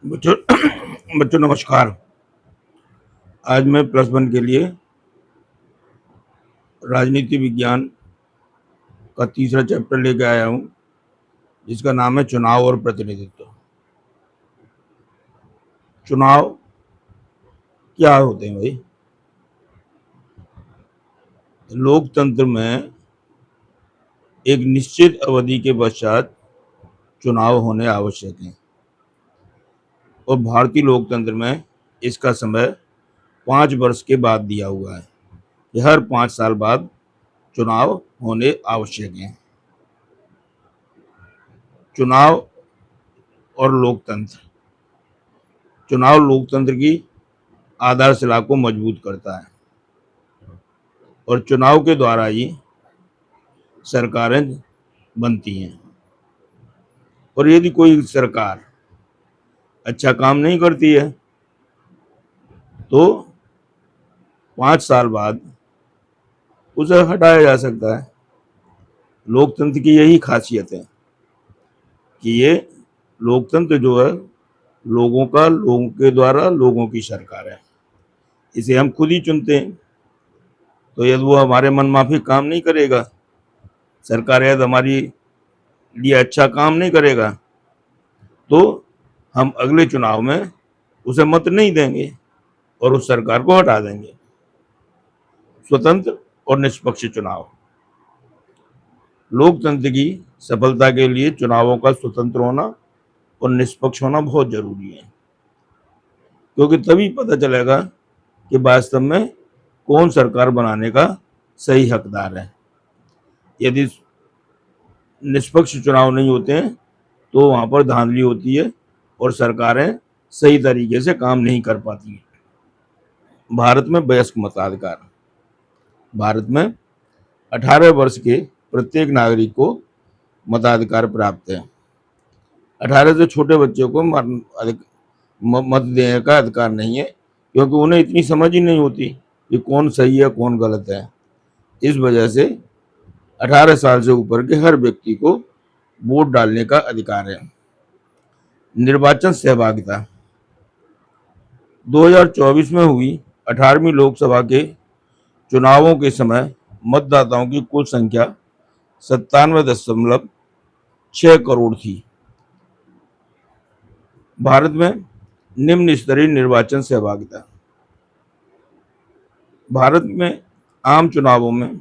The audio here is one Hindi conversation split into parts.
बच्चों बच्चों नमस्कार। आज मैं +1 के लिए राजनीति विज्ञान का तीसरा चैप्टर लेके आया हूँ, जिसका नाम है चुनाव और प्रतिनिधित्व। चुनाव क्या होते हैं भाई? लोकतंत्र में एक निश्चित अवधि के पश्चात चुनाव होने आवश्यक हैं और भारतीय लोकतंत्र में इसका समय 5 वर्ष के बाद दिया हुआ है कि हर 5 साल बाद चुनाव होने आवश्यक हैं। चुनाव और लोकतंत्र। चुनाव लोकतंत्र की आधारशिला को मजबूत करता है और चुनाव के द्वारा ही सरकारें बनती हैं। और यदि कोई सरकार अच्छा काम नहीं करती है तो 5 साल बाद उसे हटाया जा सकता है। लोकतंत्र की यही खासियत है कि ये लोकतंत्र जो है लोगों का, लोगों के द्वारा लोगों की सरकार है। इसे हम खुद ही चुनते हैं। तो यदि वो हमारे मनमाफी काम नहीं करेगा, सरकार यदि हमारी लिए अच्छा काम नहीं करेगा, तो हम अगले चुनाव में उसे मत नहीं देंगे और उस सरकार को हटा देंगे। स्वतंत्र और निष्पक्ष चुनाव। लोकतंत्र की सफलता के लिए चुनावों का स्वतंत्र होना और निष्पक्ष होना बहुत जरूरी है, क्योंकि तभी पता चलेगा कि वास्तव में कौन सरकार बनाने का सही हकदार है। यदि निष्पक्ष चुनाव नहीं होते हैं तो वहां पर धांधली होती है और सरकारें सही तरीके से काम नहीं कर पाती हैं। भारत में वयस्क मताधिकार। भारत में 18 वर्ष के प्रत्येक नागरिक को मताधिकार प्राप्त है। 18 से छोटे बच्चों को मत देने का अधिकार नहीं है, क्योंकि उन्हें इतनी समझ ही नहीं होती कि कौन सही है कौन गलत है। इस वजह से 18 साल से ऊपर के हर व्यक्ति को वोट डालने का अधिकार है। निर्वाचन सहभागिता। 2024 में हुई 18वीं लोकसभा के चुनावों के समय मतदाताओं की कुल संख्या 97.6 करोड़ थी। भारत में निम्न स्तरीय निर्वाचन सहभागिता। भारत में आम चुनावों में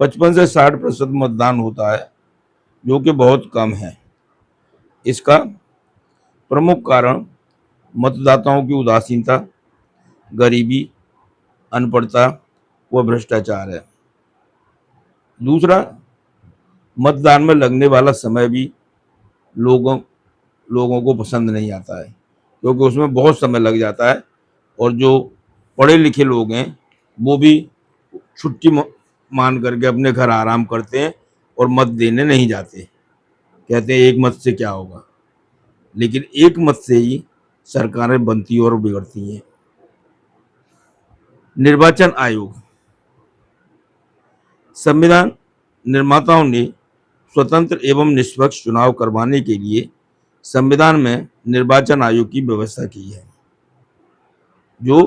55 से 60% मतदान होता है, जो कि बहुत कम है। इसका प्रमुख कारण मतदाताओं की उदासीनता, गरीबी, अनपढ़ता व भ्रष्टाचार है। दूसरा, मतदान में लगने वाला समय भी लोगों को पसंद नहीं आता है, क्योंकि उसमें बहुत समय लग जाता है और जो पढ़े लिखे लोग हैं वो भी छुट्टी मान करके अपने घर आराम करते हैं और मत देने नहीं जाते। कहते हैं एक मत से क्या होगा, लेकिन एक मत से ही सरकारें बनती और बिगड़ती हैं। निर्वाचन आयोग। संविधान निर्माताओं ने स्वतंत्र एवं निष्पक्ष चुनाव करवाने के लिए संविधान में निर्वाचन आयोग की व्यवस्था की है, जो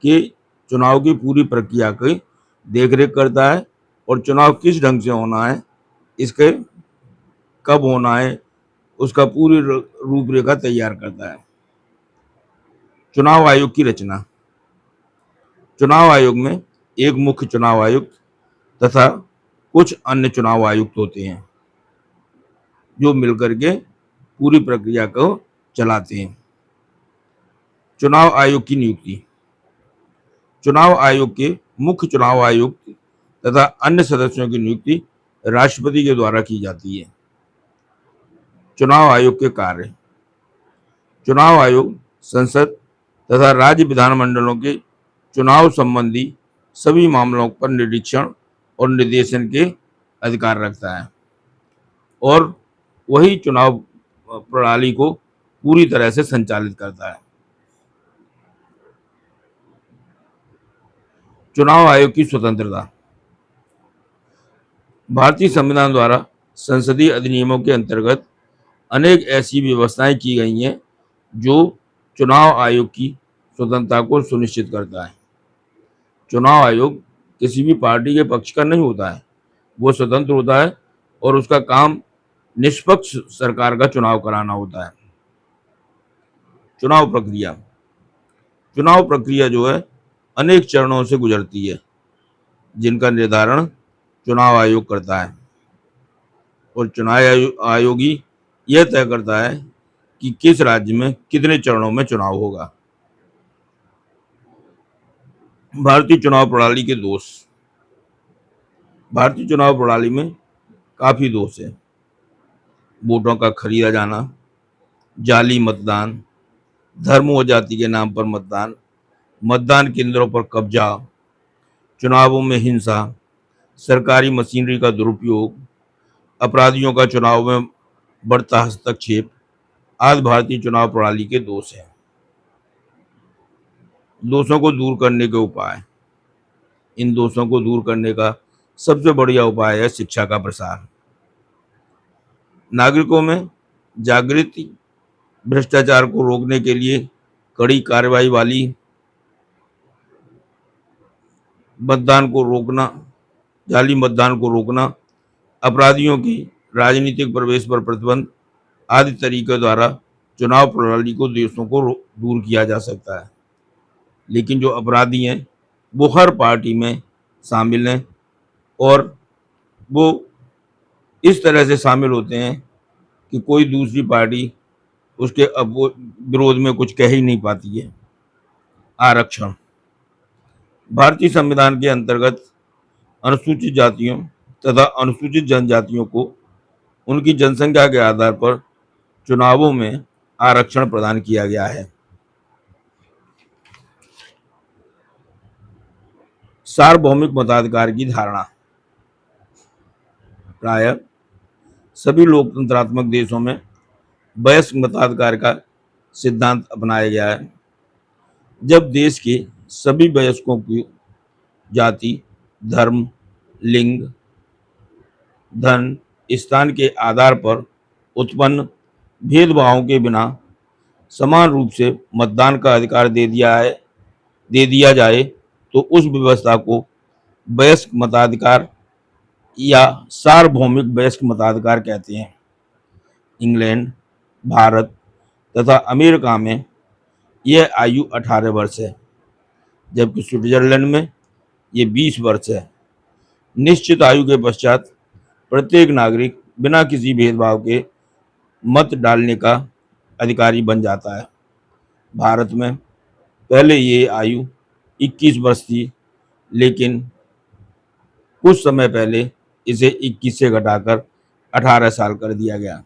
कि चुनाव की पूरी प्रक्रिया की देखरेख करता है और चुनाव किस ढंग से होना है, इसके कब होना है, उसका पूरी रूपरेखा तैयार करता है। चुनाव आयोग की रचना। चुनाव आयोग में एक मुख्य चुनाव आयुक्त तथा कुछ अन्य चुनाव आयुक्त होते हैं, जो मिलकर के पूरी प्रक्रिया को चलाते हैं। चुनाव आयोग की नियुक्ति। चुनाव आयोग के मुख्य चुनाव आयुक्त तथा अन्य सदस्यों की नियुक्ति राष्ट्रपति के द्वारा की जाती है। चुनाव आयोग के कार्य। चुनाव आयोग संसद तथा राज्य विधानमंडलों के चुनाव संबंधी सभी मामलों पर निरीक्षण और निर्देशन के अधिकार रखता है और वही चुनाव प्रणाली को पूरी तरह से संचालित करता है। चुनाव आयोग की स्वतंत्रता। भारतीय संविधान द्वारा संसदीय अधिनियमों के अंतर्गत अनेक ऐसी व्यवस्थाएं की गई हैं जो चुनाव आयोग की स्वतंत्रता को सुनिश्चित करता है। चुनाव आयोग किसी भी पार्टी के पक्ष का नहीं होता है, वो स्वतंत्र होता है और उसका काम निष्पक्ष सरकार का चुनाव कराना होता है। चुनाव प्रक्रिया, चुनाव प्रक्रिया जो है अनेक चरणों से गुजरती है, जिनका निर्धारण चुनाव आयोग करता है और आयोगी यह तय करता है कि किस राज्य में कितने चरणों में चुनाव होगा। भारतीय चुनाव प्रणाली के दोष, भारतीय चुनाव प्रणाली में काफी दोष है। वोटों का खरीदा जाना, जाली मतदान, धर्म व जाति के नाम पर मतदान, मतदान केंद्रों पर कब्जा, चुनावों में हिंसा, सरकारी मशीनरी का दुरुपयोग, अपराधियों का चुनाव में बढ़ता हस्तक्षेप आदि भारतीय चुनाव प्रणाली के दोष हैं। दोषों को दूर करने के उपाय, इन दोषों को दूर करने का सबसे बढ़िया उपाय है शिक्षा का प्रसार। नागरिकों में जागृति, भ्रष्टाचार को रोकने के लिए कड़ी कार्रवाई वाली, मतदान को रोकना, जाली मतदान को रोकना, अपराधियों की राजनीतिक प्रवेश पर प्रतिबंध आदि तरीकों द्वारा चुनाव प्रणाली को दोषों को दूर किया जा सकता है। लेकिन जो अपराधी हैं वो हर पार्टी में शामिल हैं और वो इस तरह से शामिल होते हैं कि कोई दूसरी पार्टी उसके विरोध में कुछ कह ही नहीं पाती है। आरक्षण, भारतीय संविधान के अंतर्गत अनुसूचित जातियों तथा अनुसूचित जनजातियों को उनकी जनसंख्या के आधार पर चुनावों में आरक्षण प्रदान किया गया है। सार्वभौमिक मताधिकार की धारणा, प्राय सभी लोकतंत्रात्मक देशों में वयस्क मताधिकार का सिद्धांत अपनाया गया है। जब देश के सभी वयस्कों की जाति, धर्म, लिंग, धन, स्थान के आधार पर उत्पन्न भेदभावों के बिना समान रूप से मतदान का अधिकार दे दिया जाए तो उस व्यवस्था को वयस्क मताधिकार या सार्वभौमिक वयस्क मताधिकार कहते हैं। इंग्लैंड, भारत तथा अमेरिका में यह आयु 18 वर्ष है, जबकि स्विट्जरलैंड में ये 20 वर्ष है। निश्चित आयु के पश्चात प्रत्येक नागरिक बिना किसी भेदभाव के मत डालने का अधिकारी बन जाता है। भारत में पहले ये आयु 21 वर्ष थी, लेकिन कुछ समय पहले इसे 21 से घटाकर 18 साल कर दिया गया।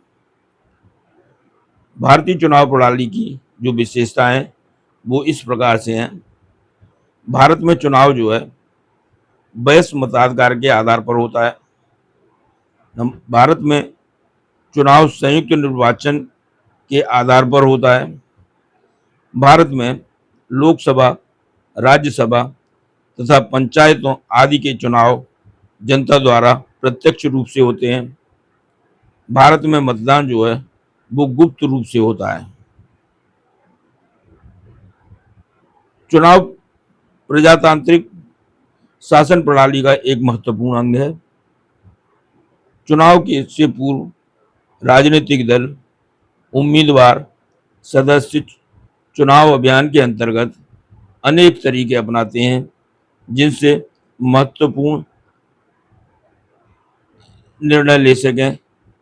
भारतीय चुनाव प्रणाली की जो विशेषताएं वो इस प्रकार से हैं। भारत में चुनाव जो है वयस्क मताधिकार के आधार पर होता है। भारत में चुनाव संयुक्त निर्वाचन के आधार पर होता है। भारत में लोकसभा, राज्यसभा तथा पंचायतों आदि के चुनाव जनता द्वारा प्रत्यक्ष रूप से होते हैं। भारत में मतदान जो है वो गुप्त रूप से होता है। चुनाव प्रजातांत्रिक शासन प्रणाली का एक महत्वपूर्ण अंग है। चुनाव के से पूर्व राजनीतिक दल, उम्मीदवार, सदस्य चुनाव अभियान के अंतर्गत अनेक तरीके अपनाते हैं जिनसे महत्वपूर्ण निर्णय ले सकें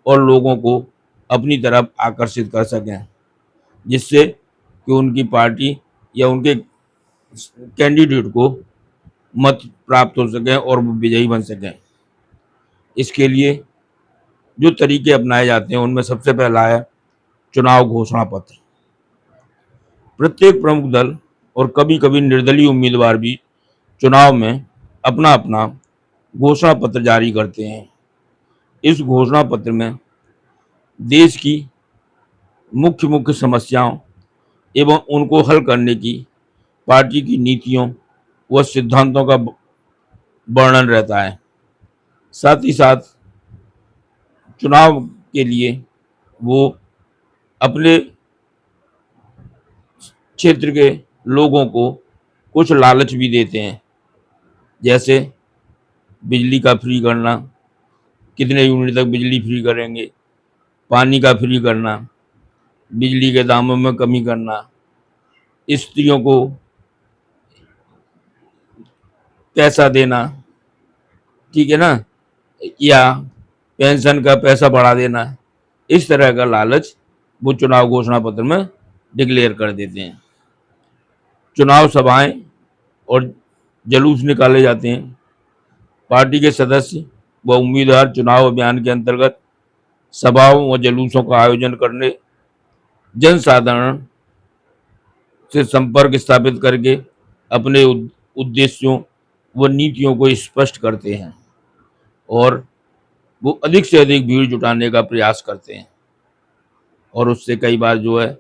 और लोगों को अपनी तरफ आकर्षित कर सकें, जिससे कि उनकी पार्टी या उनके कैंडिडेट को मत प्राप्त हो सकें और वो विजयी बन सकें। इसके लिए जो तरीके अपनाए जाते हैं उनमें सबसे पहला है चुनाव घोषणा पत्र। प्रत्येक प्रमुख दल और कभी कभी निर्दलीय उम्मीदवार भी चुनाव में अपना अपना घोषणा पत्र जारी करते हैं। इस घोषणा पत्र में देश की मुख्य मुख्य समस्याओं एवं उनको हल करने की पार्टी की नीतियों व सिद्धांतों का वर्णन रहता है। साथ ही साथ चुनाव के लिए वो अपने क्षेत्र के लोगों को कुछ लालच भी देते हैं, जैसे बिजली का फ्री करना, कितने यूनिट तक बिजली फ्री करेंगे, पानी का फ्री करना, बिजली के दामों में कमी करना, स्त्रियों को पैसा देना, ठीक है ना, या पेंशन का पैसा बढ़ा देना। इस तरह का लालच वो चुनाव घोषणा पत्र में डिक्लेयर कर देते हैं। चुनाव सभाएं और जुलूस निकाले जाते हैं। पार्टी के सदस्य व उम्मीदवार चुनाव अभियान के अंतर्गत सभाओं व जुलूसों का आयोजन करने, जनसाधारण से संपर्क स्थापित करके अपने उद्देश्यों व नीतियों को स्पष्ट करते हैं और वो अधिक से अधिक भीड़ जुटाने का प्रयास करते हैं, और उससे कई बार जो है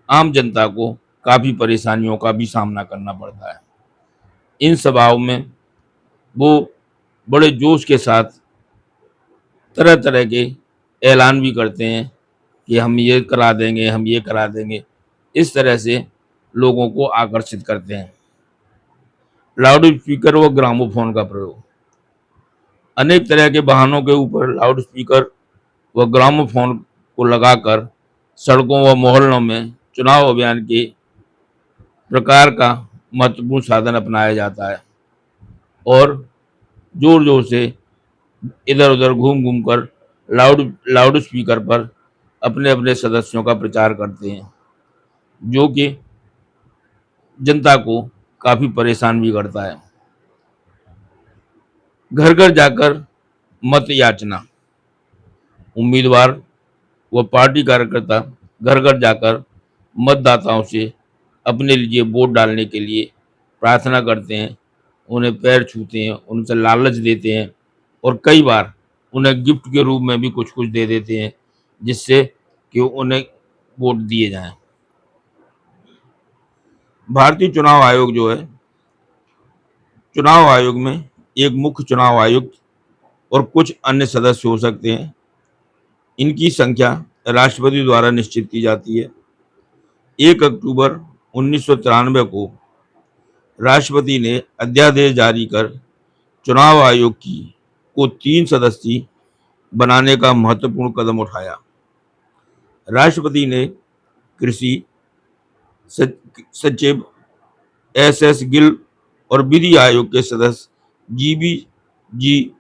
आम जनता को काफ़ी परेशानियों का भी सामना करना पड़ता है। इन सभाओं में वो बड़े जोश के साथ तरह तरह के ऐलान भी करते हैं कि हम ये करा देंगे, हम ये करा देंगे। इस तरह से लोगों को आकर्षित करते हैं। लाउड स्पीकर व ग्रामोफोन का प्रयोग। अनेक तरह के वाहनों के ऊपर लाउड स्पीकर व ग्रामोफोन को लगाकर सड़कों व मोहल्लों में चुनाव अभियान के प्रकार का महत्वपूर्ण साधन अपनाया जाता है और जोर जोर से इधर उधर घूम घूम कर लाउड स्पीकर पर अपने अपने सदस्यों का प्रचार करते हैं, जो कि जनता को काफ़ी परेशान भी करता है। घर घर जाकर मत याचना। उम्मीदवार व पार्टी कार्यकर्ता घर घर जाकर मतदाताओं से अपने लिए वोट डालने के लिए प्रार्थना करते हैं, उन्हें पैर छूते हैं, उनसे लालच देते हैं और कई बार उन्हें गिफ्ट के रूप में भी कुछ कुछ दे देते हैं, जिससे कि उन्हें वोट दिए जाएं। भारतीय चुनाव आयोग जो है, चुनाव आयोग में एक मुख्य चुनाव आयुक्त और कुछ अन्य सदस्य हो सकते हैं। इनकी संख्या राष्ट्रपति द्वारा निश्चित की जाती है। 1 अक्टूबर 1993 को राष्ट्रपति ने अध्यादेश जारी कर चुनाव आयोग को 3 सदस्यीय बनाने का महत्वपूर्ण कदम उठाया। राष्ट्रपति ने कृषि सचिव एस गिल और विधि आयोग के सदस्य जी